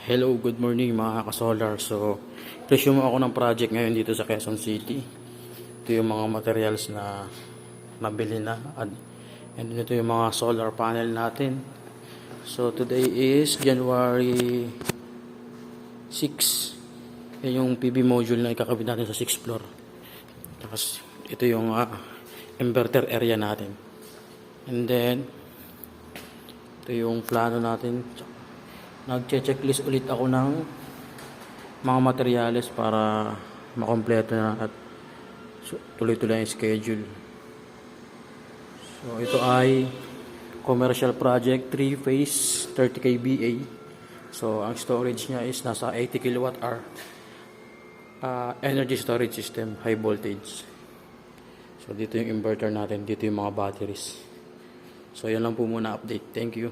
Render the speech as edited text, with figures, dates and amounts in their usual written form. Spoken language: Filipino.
Hello, good morning mga ka-solar. So, resume ako ng project ngayon dito sa Quezon City. Ito yung mga materials na nabili na. And ito yung mga solar panel natin. So, today is January 6. Yan yung PV module na ikakabit natin sa 6th floor. Tapos, ito yung inverter area natin. And then, ito yung plano natin. Nagche-checklist ulit ako ng mga materyales para makompleto na at tuloy-tuloy yung schedule. So ito ay commercial project 3-phase 30 kVA. So ang storage niya is nasa 80 kWh energy storage system, high voltage. So dito yung inverter natin, dito yung mga batteries. So yan lang po muna update. Thank you.